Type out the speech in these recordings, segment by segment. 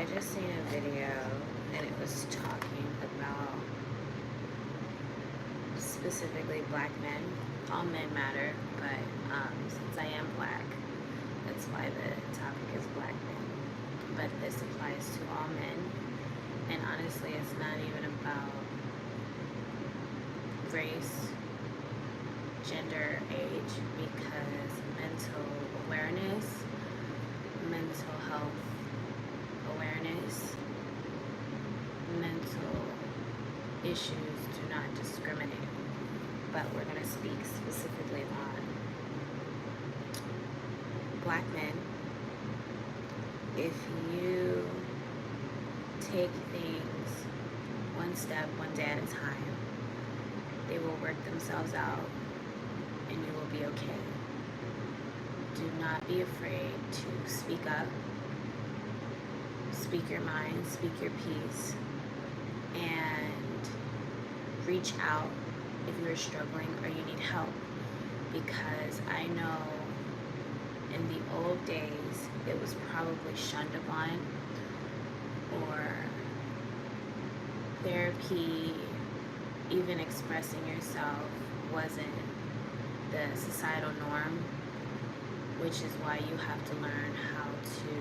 I just seen a video and it was talking about specifically black men. All men matter, but since I am black, that's why the topic is black men. But this applies to all men, and honestly, it's not even about race, gender, age, because mental awareness, mental health awareness, mental issues do not discriminate. But we're going to speak specifically on black men. If you take things one step, one day at a time, they will work themselves out and you will be okay. Do not be afraid to speak up, speak your mind, speak your piece, and reach out if you're struggling or you need help. Because I know in the old days it was probably shunned upon, or therapy, even expressing yourself, wasn't the societal norm, which is why you have to learn how to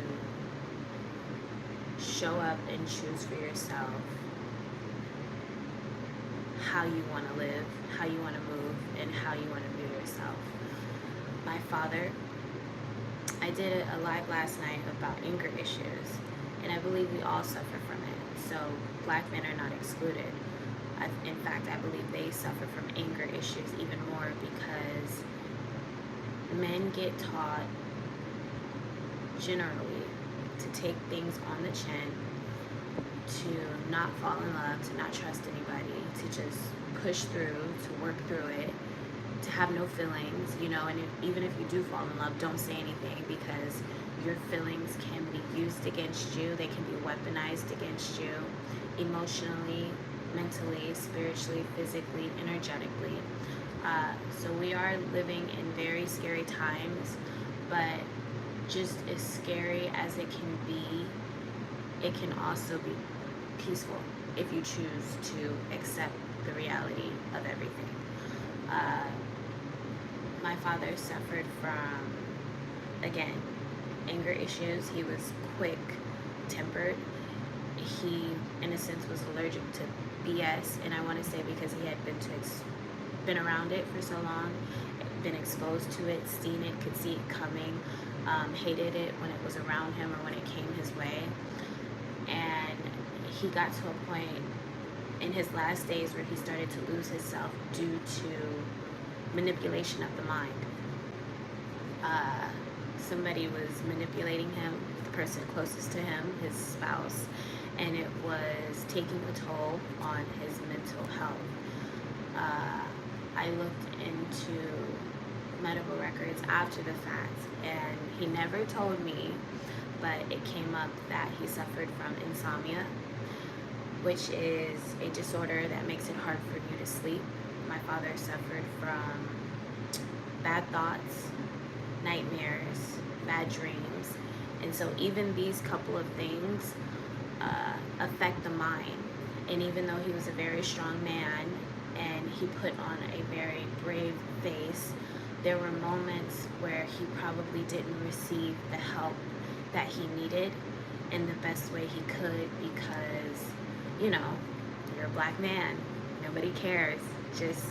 show up and choose for yourself how you want to live, how you want to move, and how you want to view yourself. My father, I did a live last night about anger issues, and I believe we all suffer from it. So black men are not excluded. In fact, I believe they suffer from anger issues even more, because men get taught generally to take things on the chin, to not fall in love, to not trust anybody, to just push through, to work through it, to have no feelings, and even if you do fall in love, don't say anything, because your feelings can be used against you. They can be weaponized against you emotionally, mentally, spiritually, physically, energetically. So we are living in very scary times, but just as scary as it can be, it can also be peaceful if you choose to accept the reality of everything. My father suffered from, again, anger issues. He was quick-tempered. He, in a sense, was allergic to BS, and I want to say because he had been around it for so long, been exposed to it, seen it, could see it coming, hated it when it was around him or when it came his way. And he got to a point in his last days where he started to lose himself due to manipulation of the mind. Somebody was manipulating him, the person closest to him, his spouse, and it was taking a toll on his mental health. I looked into medical records after the fact, and he never told me, but it came up that he suffered from insomnia, which is a disorder that makes it hard for you to sleep. My father suffered from bad thoughts, nightmares, bad dreams, and so even these couple of things affect the mind. And even though he was a very strong man and he put on a very brave face, there were moments where he probably didn't receive the help that he needed in the best way he could, because you're a black man, nobody cares, just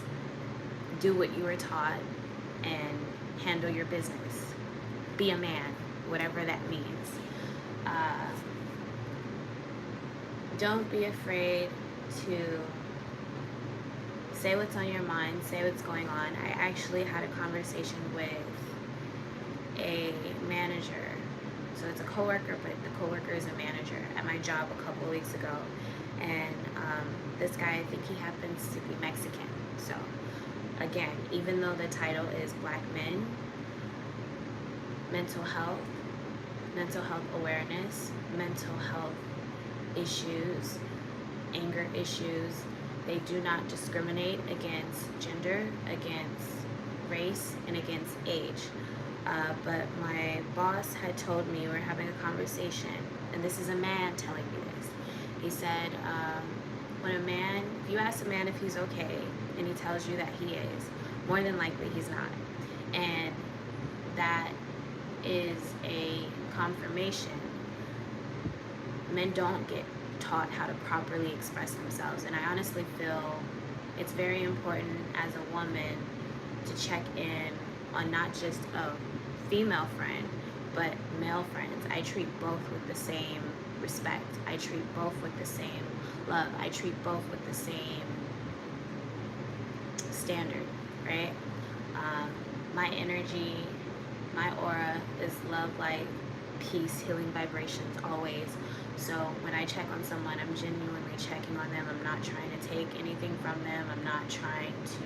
do what you were taught and handle your business, be a man, whatever that means. Don't be afraid to say what's on your mind, say what's going on. I actually had a conversation with a manager. So it's a coworker, but the coworker is a manager at my job a couple of weeks ago. And this guy, I think he happens to be Mexican. So again, even though the title is Black Men, mental health awareness, mental health issues, anger issues, they do not discriminate against gender, against race, and against age. But my boss had told me, we were having a conversation, and this is a man telling me this. He said, when a man, if you ask a man if he's okay, and he tells you that he is, more than likely he's not. And that is a confirmation. Men don't get taught how to properly express themselves, and I honestly feel it's very important as a woman to check in on not just a female friend, but male friends. I treat both with the same respect. I treat both with the same love. I treat both with the same standard, right? My energy, my aura is love, light, peace, healing vibrations always. So when I check on someone, I'm genuinely checking on them. I'm not trying to take anything from them. I'm not trying to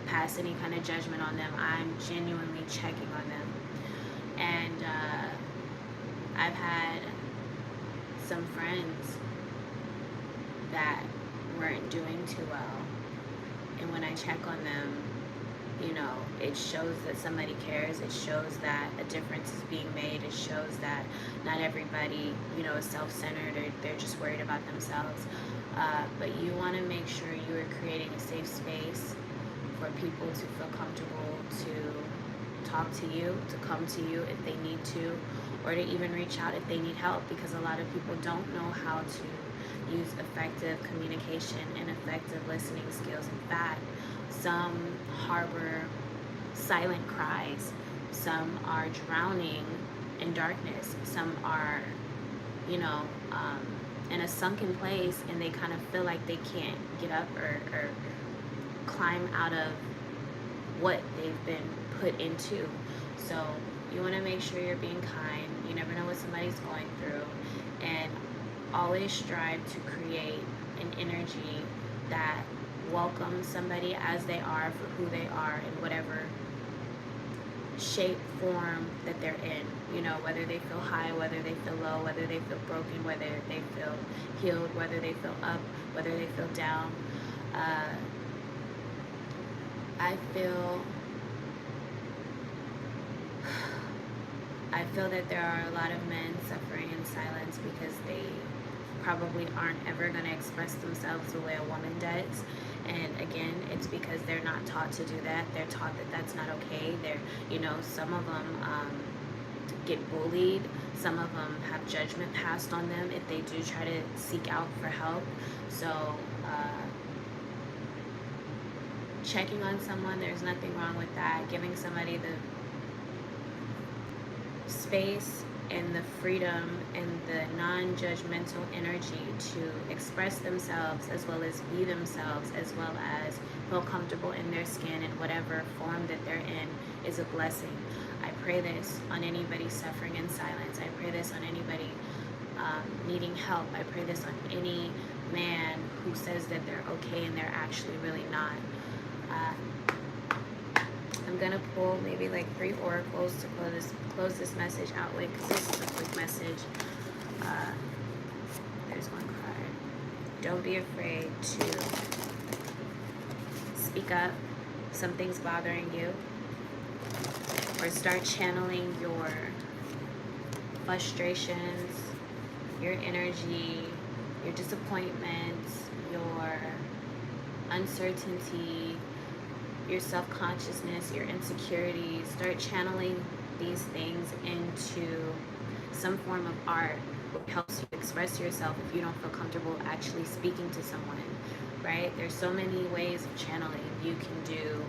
pass any kind of judgment on them. I'm genuinely checking on them. And I've had some friends that weren't doing too well. And when I check on them, you know, it shows that somebody cares. It shows that a difference is being made. It shows that not everybody, you know, is self-centered, or they're just worried about themselves. But you want to make sure you are creating a safe space for people to feel comfortable to talk to you, to come to you if they need to, or to even reach out if they need help, because a lot of people don't know how to use effective communication and effective listening skills. In fact, some harbor silent cries. Some are drowning in darkness. Some are, you know, in a sunken place, and they kind of feel like they can't get up or climb out of what they've been put into. So you want to make sure you're being kind. You never know what somebody's going through. And always strive to create an energy that welcome somebody as they are, for who they are, in whatever shape, form that they're in. You know, whether they feel high, whether they feel low, whether they feel broken, whether they feel healed, whether they feel up, whether they feel down. I feel that there are a lot of men suffering in silence because they probably aren't ever going to express themselves the way a woman does. And again, it's because they're not taught to do that. They're taught that that's not okay. They're, you know, some of them get bullied. Some of them have judgment passed on them if they do try to seek out for help. So checking on someone, there's nothing wrong with that. Giving somebody the space and the freedom and the non-judgmental energy to express themselves, as well as be themselves, as well as feel comfortable in their skin in whatever form that they're in, is a blessing. I pray this on anybody suffering in silence. I pray this on anybody needing help. I pray this on any man who says that they're okay and they're actually really not. I'm gonna pull maybe like 3 oracles to close this message out with, because this is a quick message. There's one card. Don't be afraid to speak up. Something's bothering you, or start channeling your frustrations, your energy, your disappointments, your uncertainty, your self-consciousness, your insecurities. Start channeling these things into some form of art, which helps you express yourself if you don't feel comfortable actually speaking to someone, right? There's so many ways of channeling. You can do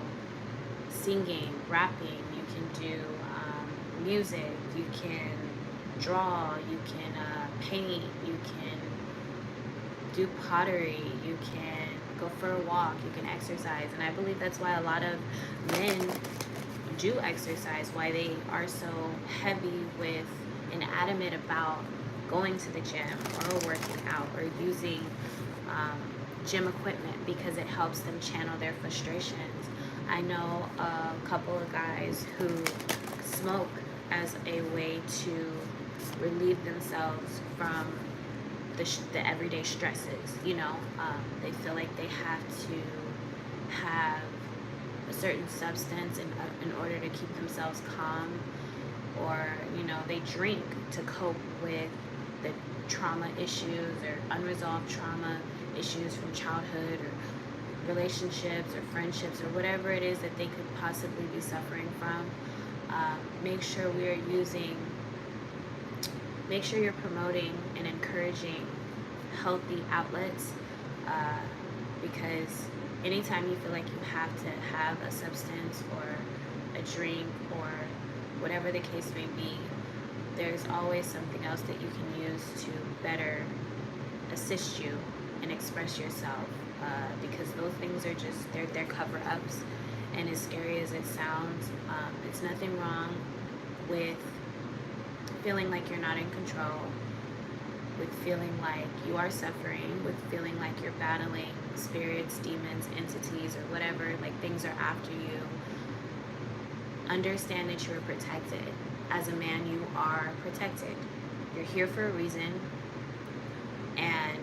singing, rapping, you can do music, you can draw, you can paint, you can do pottery, you can go for a walk, you can exercise. And I believe that's why a lot of men do exercise, why they are so heavy with and adamant about going to the gym or working out or using gym equipment, because it helps them channel their frustrations. I know a couple of guys who smoke as a way to relieve themselves from the everyday stresses. You know, they feel like they have to have a certain substance in order to keep themselves calm, or they drink to cope with the trauma issues or unresolved trauma issues from childhood or relationships or friendships or whatever it is that they could possibly be suffering from. Make sure you're promoting and encouraging healthy outlets, because anytime you feel like you have to have a substance or a drink or whatever the case may be, there's always something else that you can use to better assist you and express yourself, because those things are just, they're cover-ups. And as scary as it sounds, it's nothing wrong with feeling like you're not in control, with feeling like you are suffering, with feeling like you're battling spirits, demons, entities, or whatever, like things are after you. Understand that you're protected. As a man, you are protected. You're here for a reason, and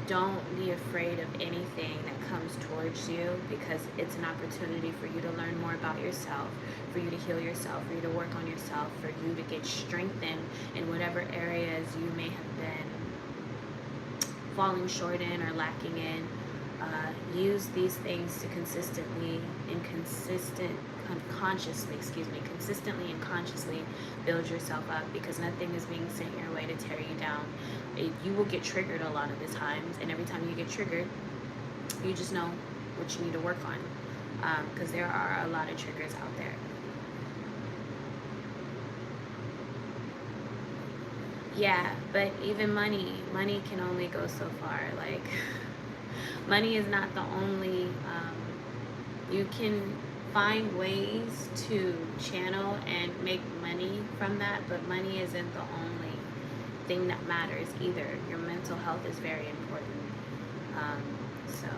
don't be afraid of anything that comes towards you, because it's an opportunity for you to learn more about yourself, for you to heal yourself, for you to work on yourself, for you to get strengthened in whatever areas you may have been falling short in or lacking in. Use these things to consistently and consciously build yourself up, because nothing is being sent your way to tear you down. You will get triggered a lot of the times, and every time you get triggered, you just know what you need to work on, because there are a lot of triggers out there. Yeah, but even money can only go so far. Like, money is not the only, you can find ways to channel and make money from that, but money isn't the only thing that matters either. Your mental health is very important. So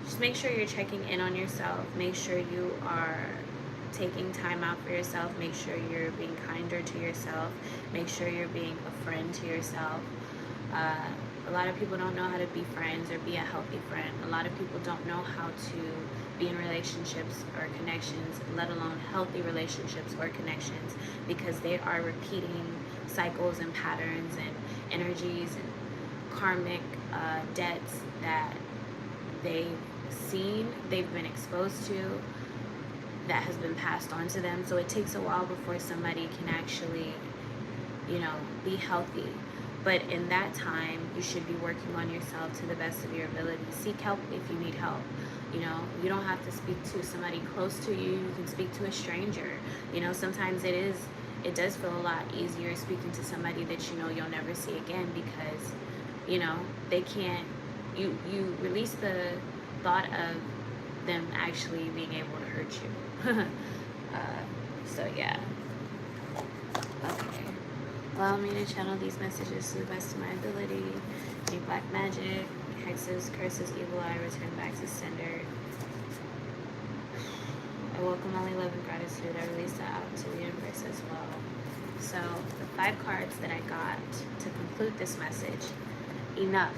just make sure you're checking in on yourself. Make sure you are taking time out for yourself. Make sure you're being kinder to yourself. Make sure you're being a friend to yourself. A lot of people don't know how to be friends or be a healthy friend. A lot of people don't know how to be in relationships or connections, let alone healthy relationships or connections, because they are repeating cycles and patterns and energies and karmic debts that they've seen, they've been exposed to, that has been passed on to them. So it takes a while before somebody can actually, be healthy. But in that time, you should be working on yourself to the best of your ability. Seek help if you need help. You don't have to speak to somebody close to you. You can speak to a stranger. Sometimes it does feel a lot easier speaking to somebody that you'll never see again, because, they can't, you release the thought of them actually being able to hurt you. So yeah. Okay. Allow me to channel these messages to the best of my ability. Any black magic, hexes, curses, evil eye, return back to sender. I welcome only love and gratitude. I release that out to the universe as well. So the 5 cards that I got to conclude this message. Enough.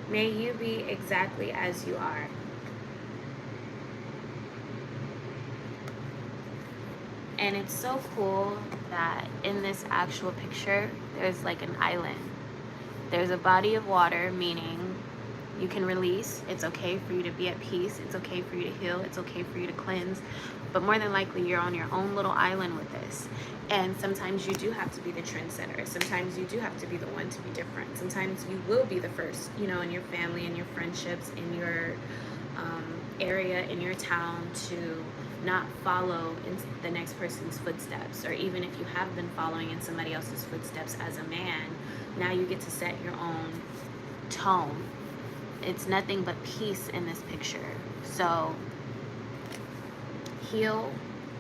May you be exactly as you are. And it's so cool that in this actual picture, there's like an island. There's a body of water, meaning you can release. It's okay for you to be at peace. It's okay for you to heal. It's okay for you to cleanse. But more than likely, you're on your own little island with this. And sometimes you do have to be the trendsetter. Sometimes you do have to be the one to be different. Sometimes you will be the first, in your family, in your friendships, in your area, in your town, to not follow in the next person's footsteps. Or even if you have been following in somebody else's footsteps as a man, now you get to set your own tone. It's nothing but peace in this picture. So heal,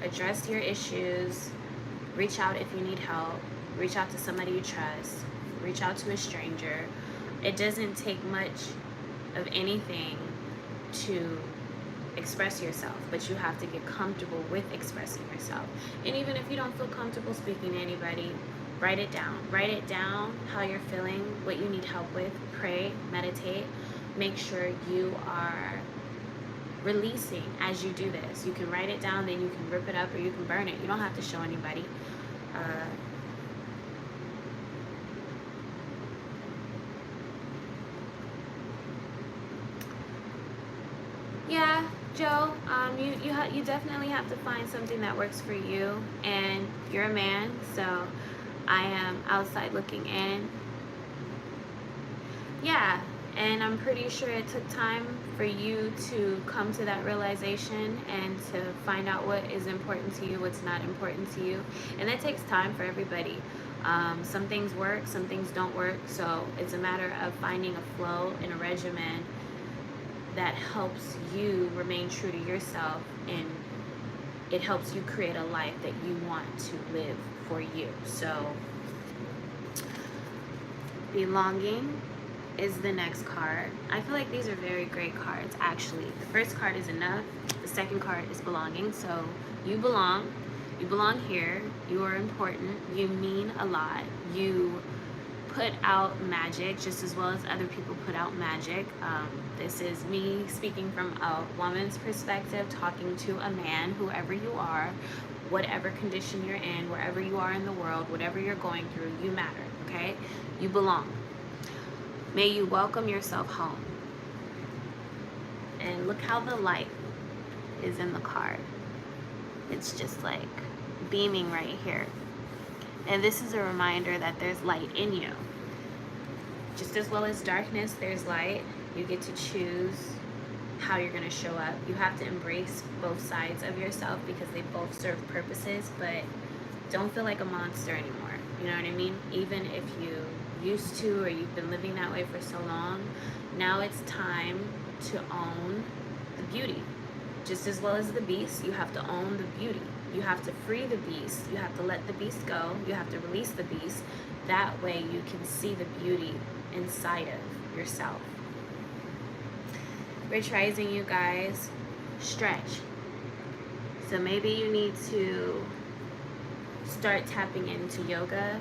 address your issues, reach out if you need help, reach out to somebody you trust, reach out to a stranger. It doesn't take much of anything to express yourself, but you have to get comfortable with expressing yourself. And even if you don't feel comfortable speaking to anybody, Write it down. Write it down, how you're feeling, what you need help with. Pray, meditate. Make sure you are releasing as you do this. You can write it down, then you can rip it up, or you can burn it. You don't have to show anybody. Yeah, Joe, you definitely have to find something that works for you, and you're a man, so I am outside looking in. Yeah, and I'm pretty sure it took time for you to come to that realization and to find out what is important to you, what's not important to you, and that takes time for everybody. Some things work, some things don't work, so it's a matter of finding a flow and a regimen that helps you remain true to yourself, and it helps you create a life that you want to live for you. So belonging is the next card. I feel like these are very great cards, actually. The first card is enough. The second card is belonging. So you belong. You belong here. You are important. You mean a lot. You put out magic just as well as other people put out magic. This is me speaking from a woman's perspective, talking to a man, whoever you are, whatever condition you're in, wherever you are in the world, whatever you're going through, you matter, okay? You belong. May you welcome yourself home. And look how the light is in the card. It's just like beaming right here. And this is a reminder that there's light in you. Just as well as darkness, there's light. You get to choose how you're going to show up. You have to embrace both sides of yourself because they both serve purposes, but don't feel like a monster anymore. You know what I mean? Even if you used to, or you've been living that way for so long, now it's time to own the beauty. Just as well as the beast, you have to own the beauty. You have to free the beast. You have to let the beast go. You have to release the beast. That way you can see the beauty inside of yourself. Rich Rising, you guys, stretch. So maybe you need to start tapping into yoga,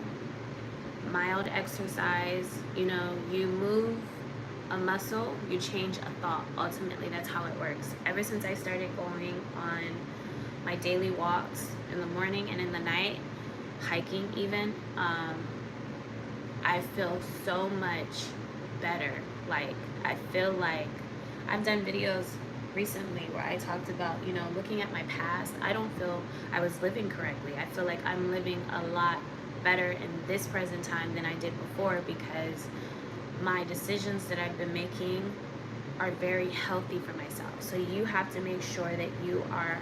mild exercise. You know, you move a muscle, you change a thought. Ultimately, that's how it works. Ever since I started going on my daily walks in the morning and in the night, hiking even, I feel so much better. Like, I feel like I've done videos recently where I talked about, you know, looking at my past. I don't feel I was living correctly. I feel like I'm living a lot better in this present time than I did before, because my decisions that I've been making are very healthy for myself. So you have to make sure that you are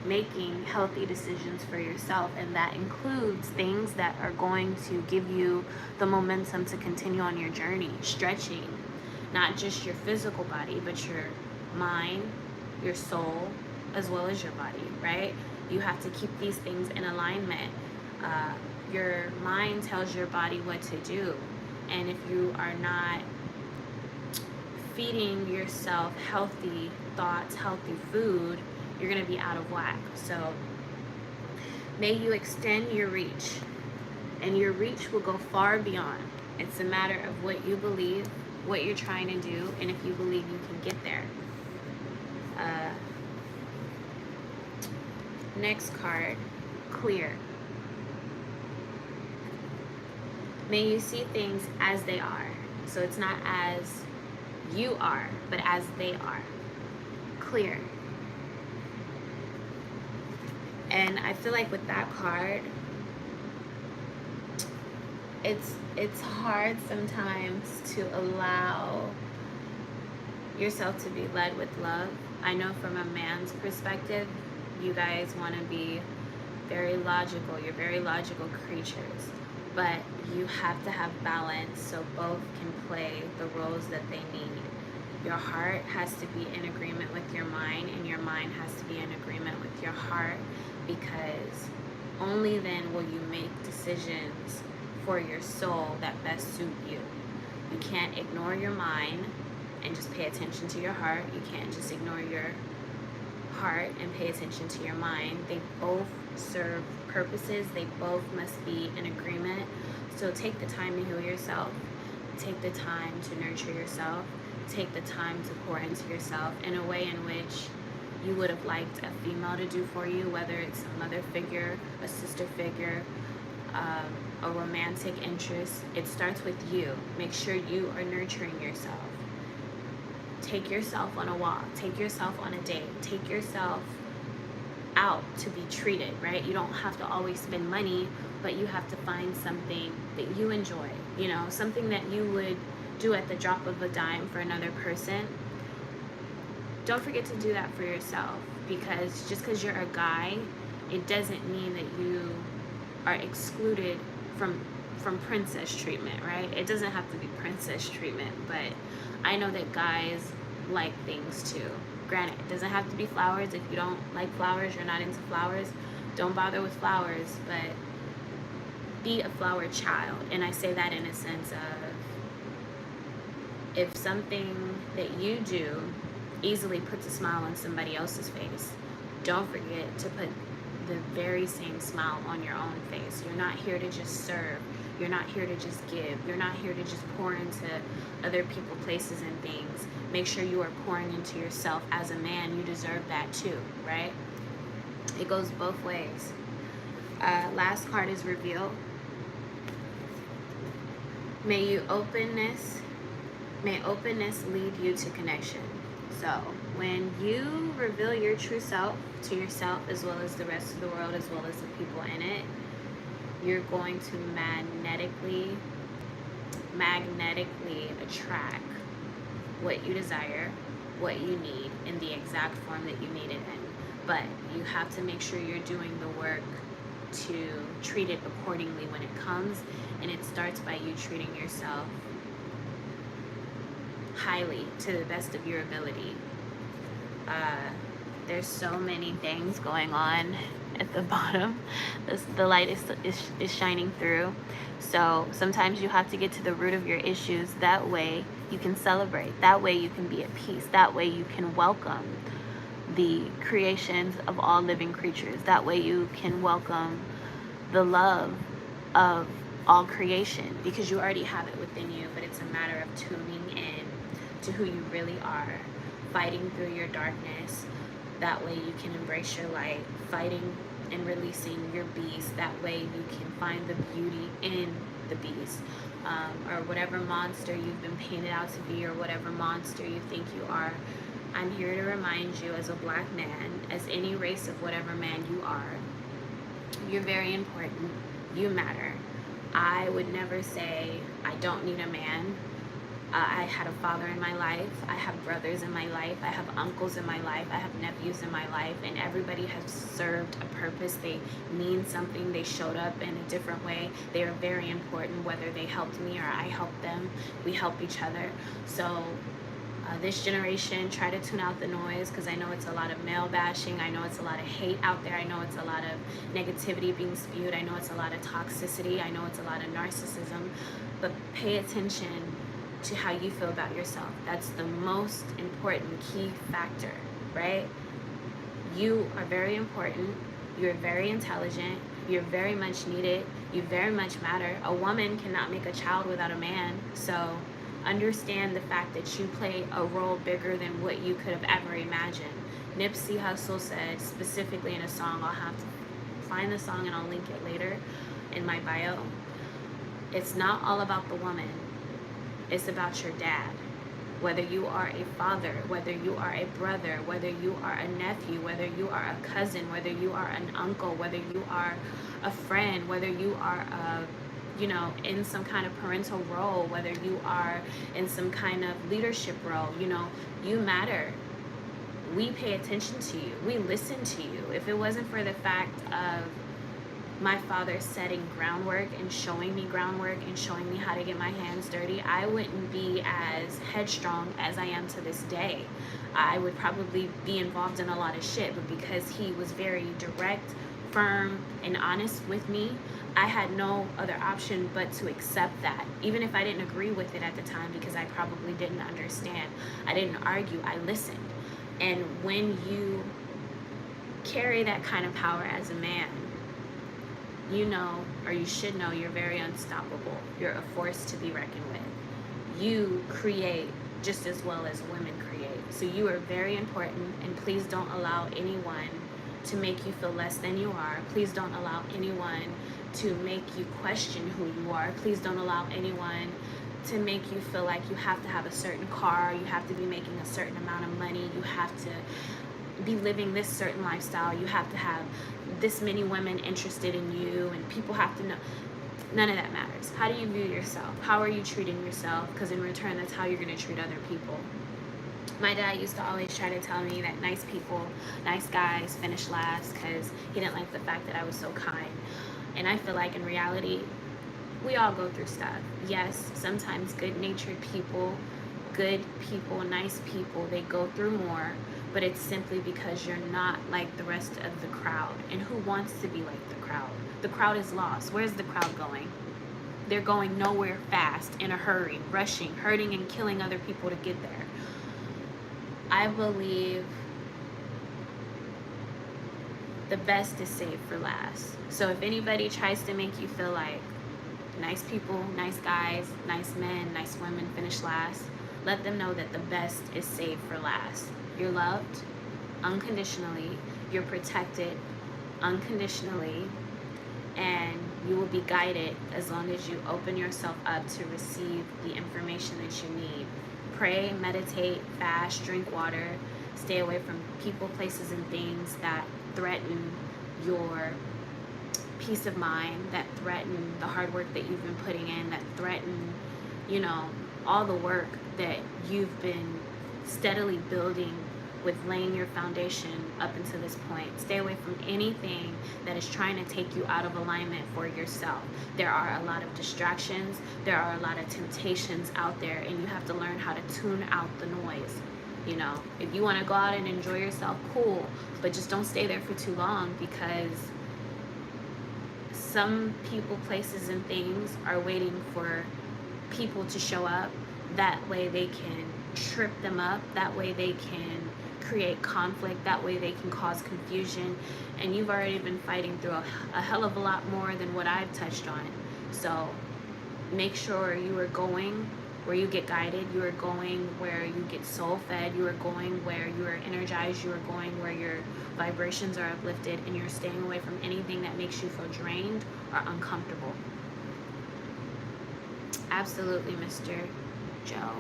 making healthy decisions for yourself, and that includes things that are going to give you the momentum to continue on your journey. Stretching, not just your physical body, but your mind, your soul, as well as your body, right? You have to keep these things in alignment. Your mind tells your body what to do, and if you are not feeding yourself healthy thoughts, healthy food, you're going to be out of whack. So may you extend your reach, and your reach will go far beyond. It's a matter of what you believe, what you're trying to do, and if you believe you can get there. Next card, clear. May you see things as they are. So it's not as you are, but as they are. Clear. And I feel like with that card, it's hard sometimes to allow yourself to be led with love. I know from a man's perspective, you guys want to be very logical. You're very logical creatures. But you have to have balance so both can play the roles that they need. Your heart has to be in agreement with your mind, and your mind has to be in agreement with your heart, because only then will you make decisions for your soul that best suit you. You can't ignore your mind and just pay attention to your heart. You can't just ignore your heart and pay attention to your mind. They both serve purposes. They both must be in agreement. So take the time to heal yourself. Take the time to nurture yourself. Take the time to pour into yourself in a way in which you would have liked a female to do for you, whether it's a mother figure, a sister figure, a romantic interest. It starts with you. Make sure you are nurturing yourself. Take yourself on a walk. Take yourself on a date. Take yourself out to be treated, right? You don't have to always spend money, but you have to find something that you enjoy, you know, something that you would do at the drop of a dime for another person. Don't forget to do that for yourself, because just because you're a guy, it doesn't mean that you are excluded from princess treatment, right? It doesn't have to be princess treatment, but I know that guys like things too. Granted, it doesn't have to be flowers. If you don't like flowers, you're not into flowers, don't bother with flowers, but be a flower child. And I say that in a sense of, if something that you do easily puts a smile on somebody else's face, don't forget to put the very same smile on your own face. You're not here to just serve. You're not here to just give. You're not here to just pour into other people, places, and things. Make sure you are pouring into yourself. As a man, you deserve that too, right? It goes both ways. Last card is reveal. May openness lead you to connection. So when you reveal your true self to yourself, as well as the rest of the world, as well as the people in it, you're going to magnetically attract what you desire, what you need, in the exact form that you need it in. But you have to make sure you're doing the work to treat it accordingly when it comes, and it starts by you treating yourself highly to the best of your ability. There's so many things going on at the bottom. The light is shining through. So sometimes you have to get to the root of your issues. That way you can celebrate. That way you can be at peace. That way you can welcome the creations of all living creatures. That way you can welcome the love of all creation, because you already have it within you, but it's a matter of tuning in to who you really are, fighting through your darkness. That way you can embrace your light, fighting and releasing your beast. That way you can find the beauty in the beast, or whatever monster you've been painted out to be, or whatever monster you think you are. I'm here to remind you, as a black man, as any race of whatever man you are, you're very important. You matter. I would never say I don't need a man. I had a father in my life. I have brothers in my life. I have uncles in my life. I have nephews in my life, and everybody has served a purpose. They mean something. They showed up in a different way. They are very important, whether they helped me or I helped them. We help each other. So this generation, try to tune out the noise, because I know it's a lot of male bashing. I know it's a lot of hate out there. I know it's a lot of negativity being spewed. I know it's a lot of toxicity. I know it's a lot of narcissism. But pay attention to how you feel about yourself. That's the most important key factor, right? You are very important. You're very intelligent. You're very much needed. You very much matter. A woman cannot make a child without a man. So understand the fact that you play a role bigger than what you could have ever imagined. Nipsey Hussle said, specifically in a song, I'll have to find the song and I'll link it later in my bio, it's not all about the woman. It's about your dad. Whether you are a father, whether you are a brother, whether you are a nephew, whether you are a cousin, whether you are an uncle, whether you are a friend, whether you are in some kind of parental role, whether you are in some kind of leadership role, you matter. We pay attention to you. We listen to you. If it wasn't for the fact of my father setting groundwork and showing me groundwork and showing me how to get my hands dirty, I wouldn't be as headstrong as I am to this day. I would probably be involved in a lot of shit, but because he was very direct, firm, and honest with me, I had no other option but to accept that, even if I didn't agree with it at the time, because I probably didn't understand. I didn't argue, I listened. And when you carry that kind of power as a man, you know, or you should know, you're very unstoppable. You're a force to be reckoned with. You create just as well as women create. So you are very important, and please don't allow anyone to make you feel less than you are. Please don't allow anyone to make you question who you are. Please don't allow anyone to make you feel like you have to have a certain car, you have to be making a certain amount of money, you have to be living this certain lifestyle, you have to have this many women interested in you, and people have to know. None of that matters. How do you view yourself? How are you treating yourself? Because in return, that's how you're going to treat other people. My dad used to always try to tell me that nice people, nice guys finish last, because he didn't like the fact that I was so kind. And I feel like in reality, we all go through stuff. Yes, sometimes good-natured people, good people, nice people, they go through more, but it's simply because you're not like the rest of the crowd. And who wants to be like the crowd? The crowd is lost. Where's the crowd going? They're going nowhere fast, in a hurry, rushing, hurting and killing other people to get there. I believe the best is saved for last. So if anybody tries to make you feel like nice people, nice guys, nice men, nice women finish last, let them know that the best is saved for last. You're loved unconditionally, you're protected unconditionally, and you will be guided as long as you open yourself up to receive the information that you need. Pray, meditate, fast, drink water, stay away from people, places, and things that threaten your peace of mind, that threaten the hard work that you've been putting in, that threaten, you know, all the work that you've been steadily building with laying your foundation up until this point. Stay away from anything that is trying to take you out of alignment for yourself. There are a lot of distractions, there are a lot of temptations out there, and you have to learn how to tune out the noise. You know, if you want to go out and enjoy yourself, cool, but just don't stay there for too long, because some people, places, and things are waiting for people to show up. That way they can trip them up. That way they can create conflict. That way they can cause confusion. And you've already been fighting through a hell of a lot more than what I've touched on. So make sure you are going where you get guided. You are going where you get soul fed. You are going where you are energized. You are going where your vibrations are uplifted, and you're staying away from anything that makes you feel drained or uncomfortable. Absolutely, Mr. Joe.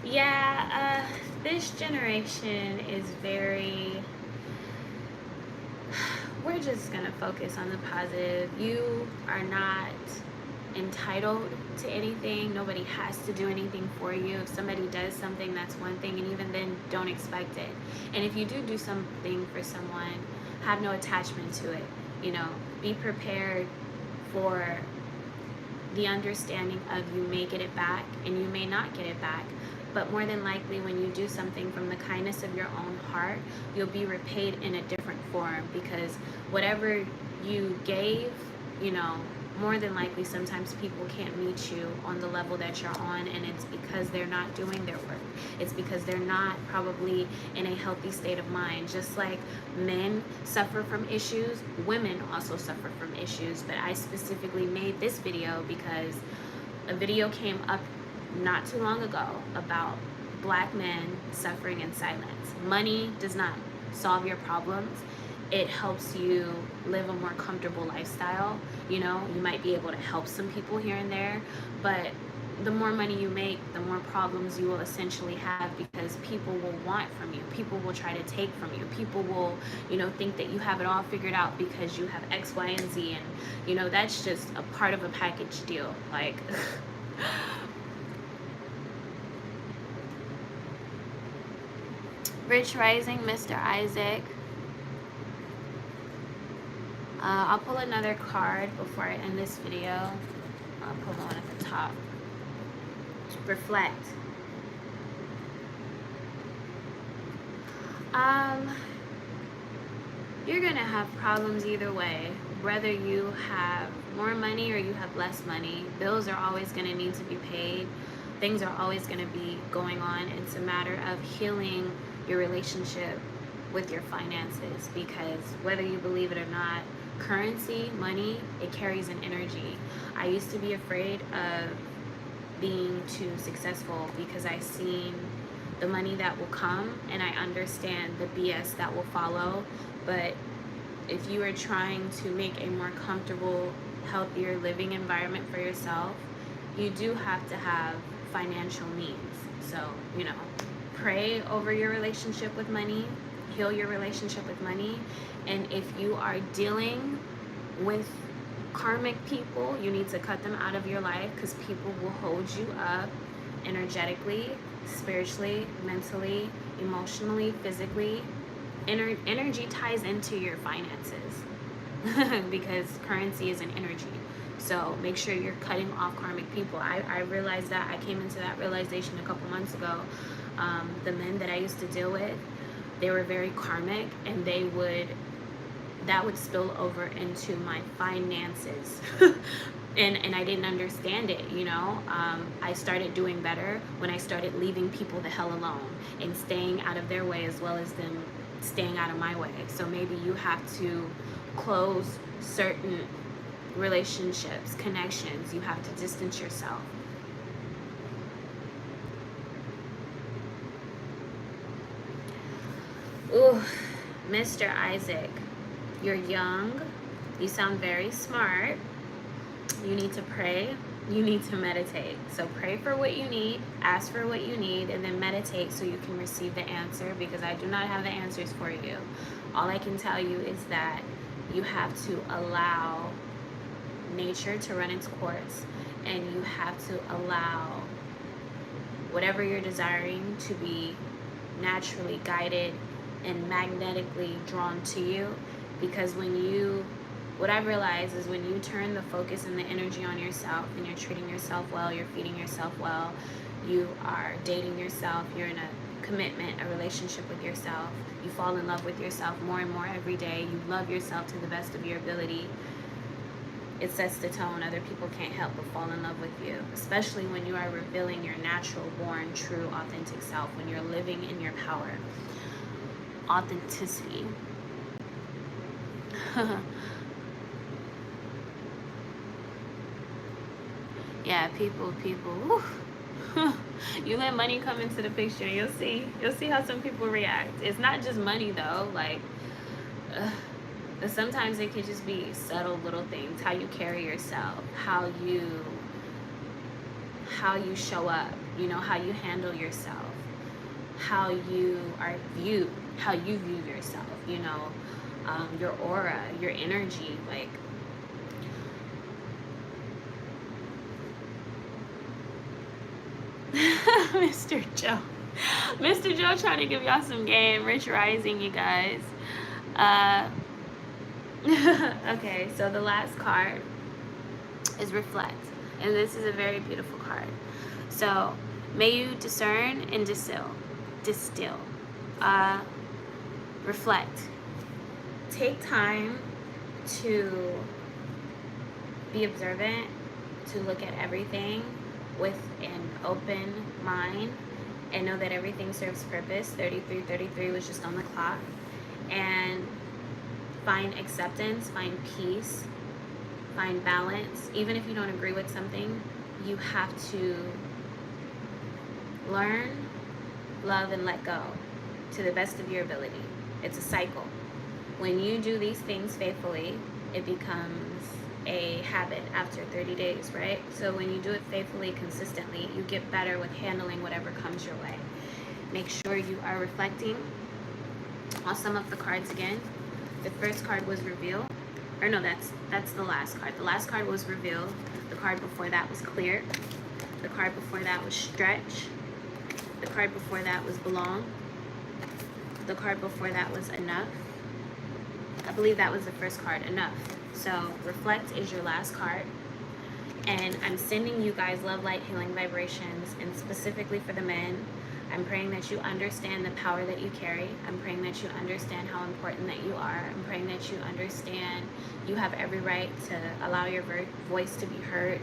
Yeah, this generation is very, we're just gonna focus on the positive. You are not entitled to anything. Nobody has to do anything for you. If somebody does something, that's one thing, and even then, don't expect it. And if you do something for someone, have no attachment to it. You know, be prepared for the understanding of you may get it back and you may not get it back. But more than likely, when you do something from the kindness of your own heart, you'll be repaid in a different form, because whatever you gave, you know, more than likely sometimes people can't meet you on the level that you're on, and it's because they're not doing their work. It's because they're not probably in a healthy state of mind. Just like men suffer from issues, women also suffer from issues. But I specifically made this video because a video came up not too long ago about black men suffering in silence. Money does not solve your problems. It helps you live a more comfortable lifestyle. You know, you might be able to help some people here and there, but the more money you make, the more problems you will essentially have, because people will want from you. People will try to take from you. People will, you know, think that you have it all figured out because you have X, Y, and Z. And, you know, that's just a part of a package deal. Like, Rich Rising, Mr. Isaac. I'll pull another card before I end this video. I'll pull the one at the top. Reflect. You're gonna have problems either way, whether you have more money or you have less money. Bills are always gonna need to be paid. things are always going to be going on. It's a matter of healing your relationship with your finances, because whether you believe it or not, currency, money, it carries an energy. I used to be afraid of being too successful because I seen the money that will come, and I understand the BS that will follow. But if you are trying to make a more comfortable, healthier living environment for yourself, you do have to have financial means. So, pray over your relationship with money, heal your relationship with money. And if you are dealing with karmic people, you need to cut them out of your life, because people will hold you up energetically, spiritually, mentally, emotionally, physically. Energy ties into your finances because currency is an energy. So make sure you're cutting off karmic people. I realized that. I came into that realization a couple months ago. The men that I used to deal with, they were very karmic, and that would spill over into my finances. And I didn't understand it, I started doing better when I started leaving people the hell alone and staying out of their way, as well as them staying out of my way. So maybe you have to close certain relationships, connections. You have to distance yourself. Ooh, Mr. Isaac, you're young. You sound very smart. You need to pray. You need to meditate. So pray for what you need, ask for what you need, and then meditate so you can receive the answer, because I do not have the answers for you. All I can tell you is that you have to allow nature to run its course, and you have to allow whatever you're desiring to be naturally guided and magnetically drawn to you. Because what I've realized is when you turn the focus and the energy on yourself, and you're treating yourself well, you're feeding yourself well, you are dating yourself, you're in a commitment, a relationship with yourself, you fall in love with yourself more and more every day, you love yourself to the best of your ability, it sets the tone. Other people can't help but fall in love with you, especially when you are revealing your natural, born, true, authentic self, when you're living in your power. Authenticity. Yeah, people. Whew. You let money come into the picture, you'll see how some people react. It's not just money though, sometimes it can just be subtle little things, how you carry yourself, how you show up, how you handle yourself, how you are viewed, how you view yourself, your aura, your energy, Mr. Joe trying to give y'all some game. Rich Rising, you guys. Okay, so the last card is Reflect, and this is a very beautiful card. So may you discern and distill. Reflect. Take time to be observant, to look at everything with an open mind, and know that everything serves purpose. 3333 was just on the clock. And find acceptance, find peace, find balance. Even if you don't agree with something, you have to learn, love, and let go to the best of your ability. It's a cycle. When you do these things faithfully, it becomes a habit after 30 days, right? So when you do it faithfully, consistently, you get better with handling whatever comes your way. Make sure you are reflecting. I'll sum up the cards again. The first card was Reveal. Or no, that's the last card. The last card was Reveal. The card before that was Clear. The card before that was Stretch. The card before that was Belong. The card before that was Enough. I believe that was the first card, Enough. So Reflect is your last card. And I'm sending you guys love, light, healing vibrations, and specifically for the men, I'm praying that you understand the power that you carry. I'm praying that you understand how important that you are. I'm praying that you understand you have every right to allow your voice to be heard.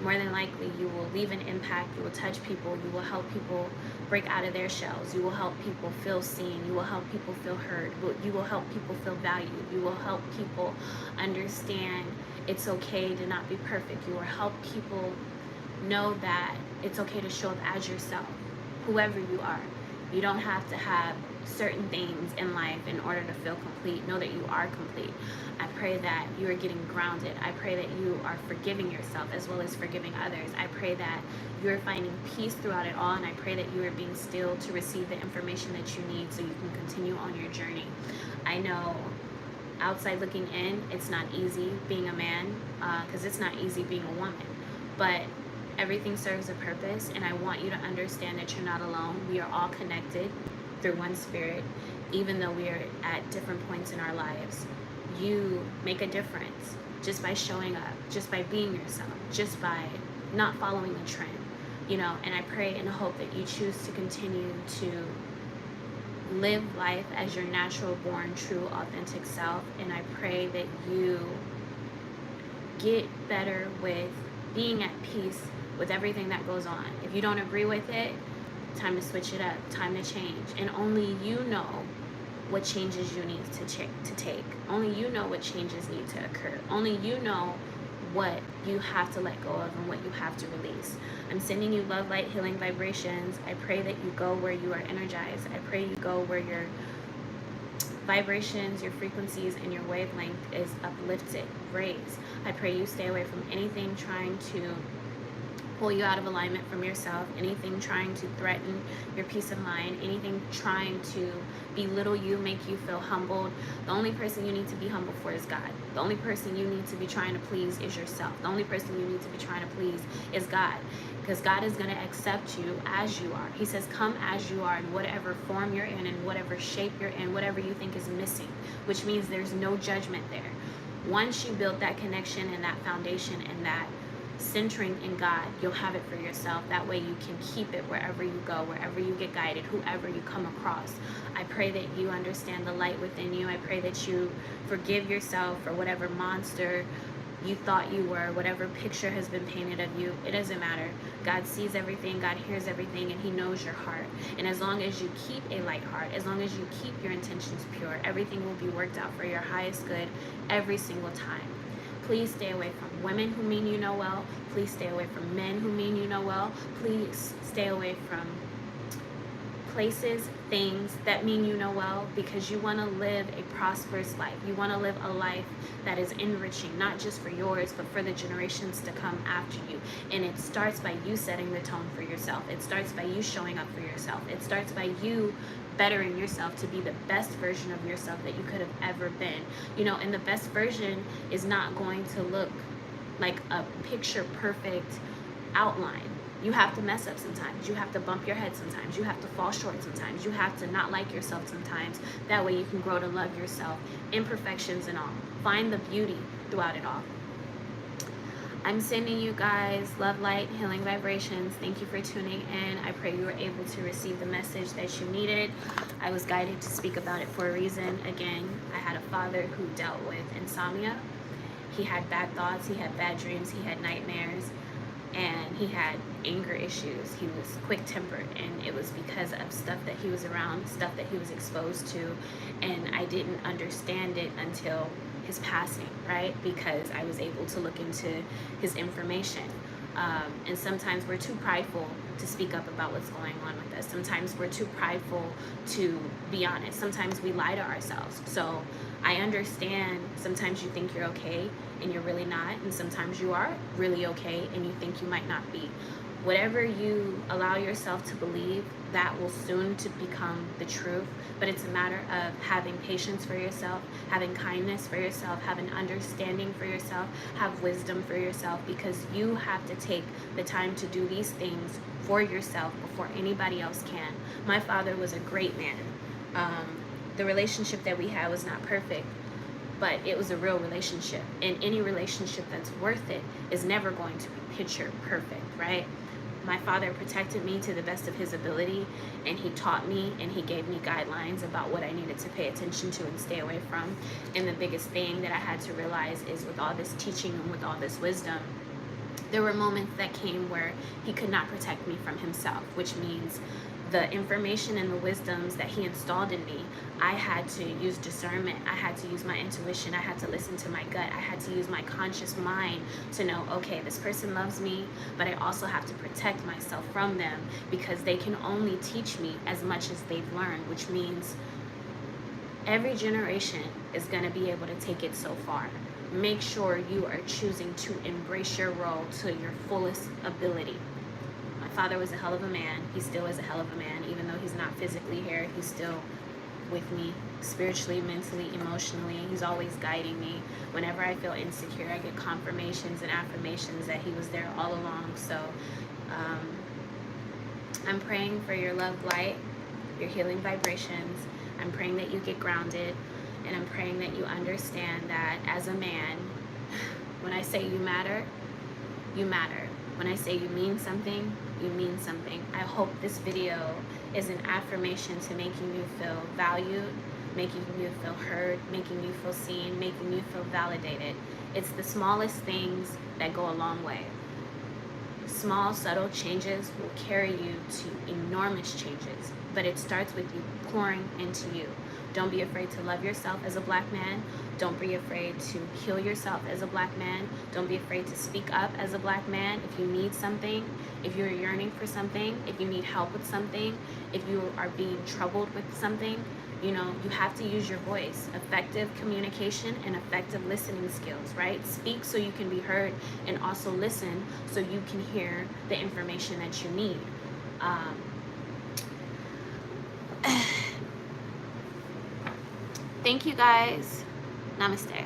more than likely you will leave an impact. You will touch people. You will help people break out of their shells. You will help people feel seen. You will help people feel heard. You will help people feel valued. You will help people understand it's okay to not be perfect. You will help people know that it's okay to show up as yourself, whoever you are. You don't have to have certain things in life in order to feel complete. Know that you are complete. I pray that you are getting grounded. I pray that you are forgiving yourself as well as forgiving others. I pray that you are finding peace throughout it all, and I pray that you are being still to receive the information that you need so you can continue on your journey. I know outside looking in, it's not easy being a man, because it's not easy being a woman, but everything serves a purpose, and I want you to understand that you're not alone. We are all connected through one spirit, even though we are at different points in our lives. You make a difference just by showing up, just by being yourself, just by not following the trend, you know. And I pray and hope that you choose to continue to live life as your natural born, true, authentic self. And I pray that you get better with being at peace with everything that goes on. If you don't agree with it, time to switch it up, time to change. And only you know what changes you need to take. Only you know what changes need to occur. Only you know what you have to let go of and what you have to release. I'm sending you love, light, healing vibrations. I pray that you go where you are energized. I pray you go where your vibrations, your frequencies, and your wavelength is uplifted, raised. I pray you stay away from anything trying to pull you out of alignment from yourself, anything trying to threaten your peace of mind, anything trying to belittle you, make you feel humbled. The only person you need to be humble for is God. The only person you need to be trying to please is yourself. The only person you need to be trying to please is God, because God is going to accept you as you are. He says, come as you are in whatever form you're in, whatever shape you're in, whatever you think is missing, which means there's no judgment there. Once you build that connection and that foundation and that centering in God, you'll have it for yourself. That way you can keep it wherever you go, wherever you get guided, whoever you come across. I pray that you understand the light within you. I pray that you forgive yourself for whatever monster you thought you were, whatever picture has been painted of you. It doesn't matter. God sees everything, God hears everything, and He knows your heart. And as long as you keep a light heart, as long as you keep your intentions pure, everything will be worked out for your highest good every single time. Please stay away from women who mean you no well. Please stay away from men who mean you no well. Please stay away from places, things that mean you no well, because you want to live a prosperous life. You want to live a life that is enriching, not just for yours, but for the generations to come after you. And it starts by you setting the tone for yourself. It starts by you showing up for yourself. It starts by you bettering yourself to be the best version of yourself that you could have ever been. You know, and the best version is not going to look like a picture perfect outline. You have to mess up sometimes. You have to bump your head sometimes. You have to fall short sometimes. You have to not like yourself sometimes. That way you can grow to love yourself, imperfections and all. Find the beauty throughout it all. I'm sending you guys love, light, healing vibrations. Thank you for tuning in. I pray you were able to receive the message that you needed. I was guided to speak about it for a reason. Again, I had a father who dealt with insomnia. He had bad thoughts, he had bad dreams, he had nightmares, and he had anger issues. He was quick-tempered, and it was because of stuff that he was around, stuff that he was exposed to, and I didn't understand it until his passing, right? Because I was able to look into his information. And sometimes we're too prideful to speak up about what's going on with us. Sometimes we're too prideful to be honest. Sometimes we lie to ourselves. So I understand sometimes you think you're okay and you're really not. And sometimes you are really okay and you think you might not be. Whatever you allow yourself to believe, that will soon to become the truth. But it's a matter of having patience for yourself, having kindness for yourself, having understanding for yourself, have wisdom for yourself, because you have to take the time to do these things for yourself before anybody else can. My father was a great man. The relationship that we had was not perfect, but it was a real relationship. And any relationship that's worth it is never going to be picture perfect, right? My father protected me to the best of his ability, and he taught me and he gave me guidelines about what I needed to pay attention to and stay away from. And the biggest thing that I had to realize is, with all this teaching and with all this wisdom, there were moments that came where he could not protect me from himself, which means the information and the wisdoms that he installed in me, I had to use discernment. I had to use my intuition. I had to listen to my gut. I had to use my conscious mind to know, okay, this person loves me, but I also have to protect myself from them, because they can only teach me as much as they've learned, which means every generation is going to be able to take it so far. Make sure you are choosing to embrace your role to your fullest ability. My father was a hell of a man. He still is a hell of a man. Even though he's not physically here, he's still with me spiritually, mentally, emotionally. He's always guiding me. Whenever I feel insecure, I get confirmations and affirmations that he was there all along. So I'm praying for your love light, your healing vibrations. I'm praying that you get grounded, and I'm praying that you understand that as a man, when I say you matter, you matter. When I say you mean something, you mean something. I hope this video is an affirmation to making you feel valued, making you feel heard, making you feel seen, making you feel validated. It's the smallest things that go a long way. Small, subtle changes will carry you to enormous changes, but it starts with you pouring into you. Don't be afraid to love yourself as a black man. Don't be afraid to heal yourself as a black man. Don't be afraid to speak up as a black man. If you need something, if you're yearning for something, if you need help with something, if you are being troubled with something, you know, you have to use your voice. Effective communication and effective listening skills, right? Speak so you can be heard, and also listen so you can hear the information that you need. Thank you guys. Namaste.